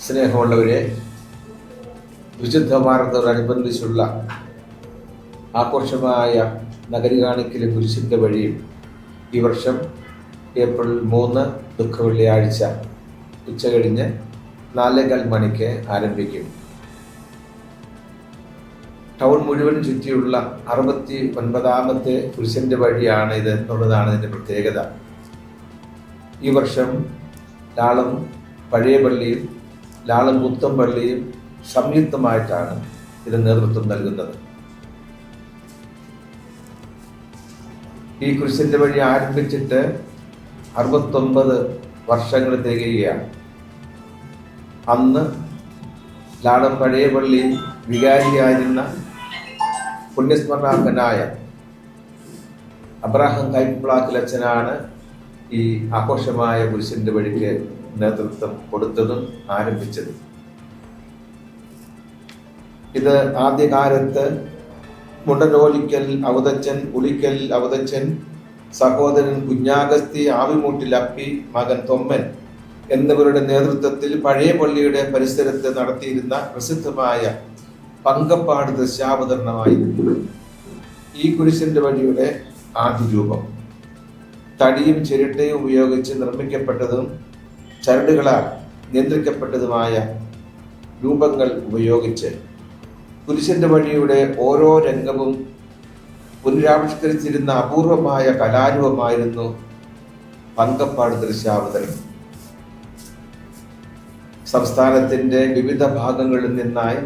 സ്നേഹമുള്ളവരെ, വിശുദ്ധ വാരത്തോടനുബന്ധിച്ചുള്ള ആഘോഷമായ നഗരി കാണിക്കലെ കുരിശിൻ്റെ വഴിയും ഈ വർഷം ഏപ്രിൽ 3 ദുഃഖവെള്ളിയാഴ്ച ഉച്ചകഴിഞ്ഞ് 4:15 മണിക്ക് ആരംഭിക്കും. ടൗൺ മുഴുവൻ ചുറ്റിയുള്ള 69ാമത്തെ കുരിശിൻ്റെ വഴിയാണ് ഇത് എന്നുള്ളതാണ് ഇതിൻ്റെ പ്രത്യേകത. ഈ വർഷം ലാളം പഴയ പള്ളിയും ലാളം പുത്തൻ പള്ളിയും സംയുക്തമായിട്ടാണ് ഇത് നേതൃത്വം നൽകുന്നത്. ഈ കുരിശിൻ്റെ വഴി ആരംഭിച്ചിട്ട് 69 വർഷങ്ങൾ തികയുകയാണ്. അന്ന് ലാളം പഴയ പള്ളി വികാരിയായിരുന്ന പുണ്യസ്മരണാർഹനായ അബ്രഹാം കൈപ്പിളാക്കിലച്ഛനാണ് ഈ ആഘോഷമായ കുരിശിൻ്റെ വഴിക്ക് നേതൃത്വം കൊടുത്തതും ആരംഭിച്ചതും. ഇത് ആദ്യകാലത്ത് മുണ്ടനോലിക്കൽ അവതച്ചൻ, ഉളിക്കൽ അവതച്ചൻ, സഹോദരൻ കുഞ്ഞാഗസ്തി, ആവിമൂട്ടിൽ അപ്പി, മകൻ തൊമ്മൻ എന്നിവരുടെ നേതൃത്വത്തിൽ പഴയ പള്ളിയുടെ പരിസരത്ത് നടത്തിയിരുന്ന പ്രസിദ്ധമായ പങ്കപ്പാട് ദൃശ്യാവതരണമായിരുന്നു ഈ കുരിശിൻ്റെ വഴിയുടെ ആദ്യ രൂപം. തടിയും ചിരട്ടയും ഉപയോഗിച്ച് നിർമ്മിക്കപ്പെട്ടതും ചരടുകളാൽ നിയന്ത്രിക്കപ്പെട്ടതുമായ രൂപങ്ങൾ ഉപയോഗിച്ച് കുരിശിൻ്റെ വഴിയുടെ ഓരോ രംഗവും പുനരാവിഷ്കരിച്ചിരുന്ന അപൂർവമായ കലാരൂപമായിരുന്നു പങ്കപ്പാട് ദൃശ്യാവതരണം. സംസ്ഥാനത്തിൻ്റെ വിവിധ ഭാഗങ്ങളിൽ നിന്നായി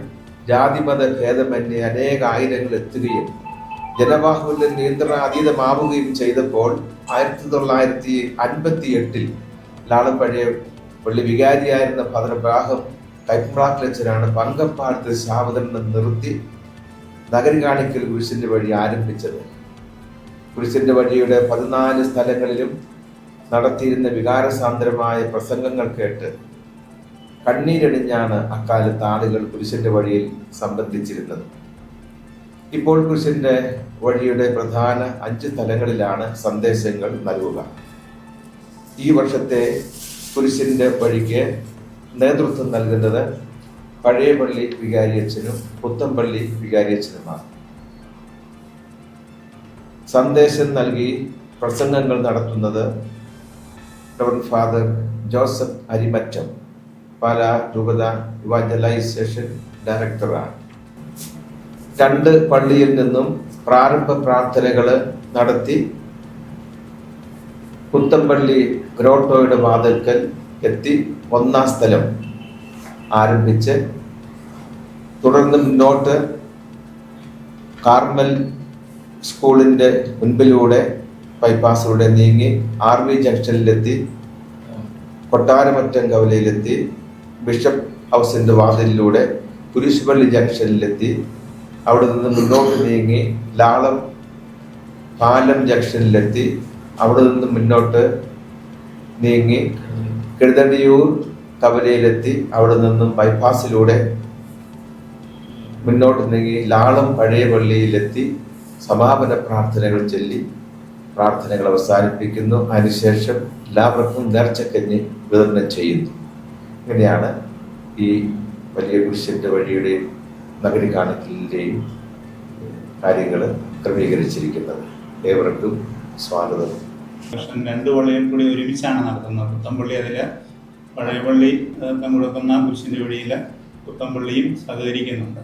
ജാതിമത ഭേദമന്യേ അനേകായിരങ്ങൾ എത്തുകയും ജനവാഹുവിന്റെ നിയന്ത്രണാതീതമാവുകയും ചെയ്തപ്പോൾ 1958 ലാളം പഴയ പള്ളി വികാരിയായിരുന്ന ഫാദർ അബ്രഹാം കൈപ്പിളാക്കിലച്ഛനാണ് പങ്കപ്പാട് ദൃശ്യാവതരണം നിർത്തി നഗരി കാണിക്കൽ കുരിശിൻ്റെ വഴി ആരംഭിച്ചത്. കുരിശിൻ്റെ വഴിയുടെ 14 സ്ഥലങ്ങളിലും നടത്തിയിരുന്ന വികാരസാന്ദ്രമായ പ്രസംഗങ്ങൾ കേട്ട് കണ്ണീരണിഞ്ഞാണ് അക്കാലത്ത് ആളുകൾ കുരിശിൻ്റെ വഴിയിൽ സംബന്ധിച്ചിരുന്നത്. ഇപ്പോൾ കുരിശിൻ്റെ വഴിയുടെ പ്രധാന 5 സ്ഥലങ്ങളിലാണ് സന്ദേശങ്ങൾ നൽകുക. ഈ വർഷത്തെ കുരിശിൻ്റെ വഴിക്ക് നേതൃത്വം നൽകുന്നത് പഴയ പള്ളി വികാരിയച്ഛനും പുത്തൻപള്ളി വികാരിയച്ഛനുമാണ്. സന്ദേശം നൽകി പ്രസംഗങ്ങൾ നടത്തുന്നത് reverend father Joseph Arimattam, Pala രൂപത ഇവാഞ്ചലൈസേഷൻ ഡയറക്ടറാണ്. 2 പള്ളിയിൽ നിന്നും പ്രാരംഭ പ്രാർത്ഥനകൾ നടത്തി പുത്തൻപള്ളി ഗ്രോട്ടോയുടെ വാതിൽക്കൽ എത്തി 1-ാം സ്ഥലം ആരംഭിച്ച് തുടർന്ന് മുന്നോട്ട് കാർമൽ സ്കൂളിൻ്റെ മുൻപിലൂടെ ബൈപ്പാസിലൂടെ നീങ്ങി RV ജംഗ്ഷനിലെത്തി കൊട്ടാരമറ്റം കവലയിലെത്തി ബിഷപ്പ് ഹൗസിൻ്റെ വാതിലിലൂടെ കുരിശുപള്ളി ജംഗ്ഷനിലെത്തി അവിടെ നിന്ന് മുന്നോട്ട് നീങ്ങി ലാളം പാലം ജംഗ്ഷനിലെത്തി അവിടെ നിന്ന് മുന്നോട്ട് നീങ്ങി കിഴുതണ്ടിയൂർ കവലയിലെത്തി അവിടെ നിന്നും ബൈപ്പാസിലൂടെ മുന്നോട്ട് നീങ്ങി ലാളം പഴയ പള്ളിയിലെത്തി സമാപന പ്രാർത്ഥനകൾ ചൊല്ലി പ്രാർത്ഥനകൾ അവസാനിപ്പിക്കുന്നു. അതിനുശേഷം എല്ലാവർക്കും നേർച്ചക്കഞ്ഞി വിതരണം ചെയ്യുന്നു. ഇങ്ങനെയാണ് ഈ വലിയ കുരിശിൻ്റെ വഴിയുടെയും നഗരി കാണിക്കലിൻ്റെയും കാര്യങ്ങൾ ക്രമീകരിച്ചിരിക്കുന്നത്. ഏവർക്കും സ്വാഗതം. 2 പള്ളിയും കൂടി ഒരുമിച്ചാണ് നടത്തുന്നത്. പുത്തൻപള്ളി അതിൽ പഴയ പള്ളി കൊടുക്കുന്ന കുരിശിൻ്റെ വഴിയിൽ പുത്തൻപള്ളിയും സഹകരിക്കുന്നുണ്ട്.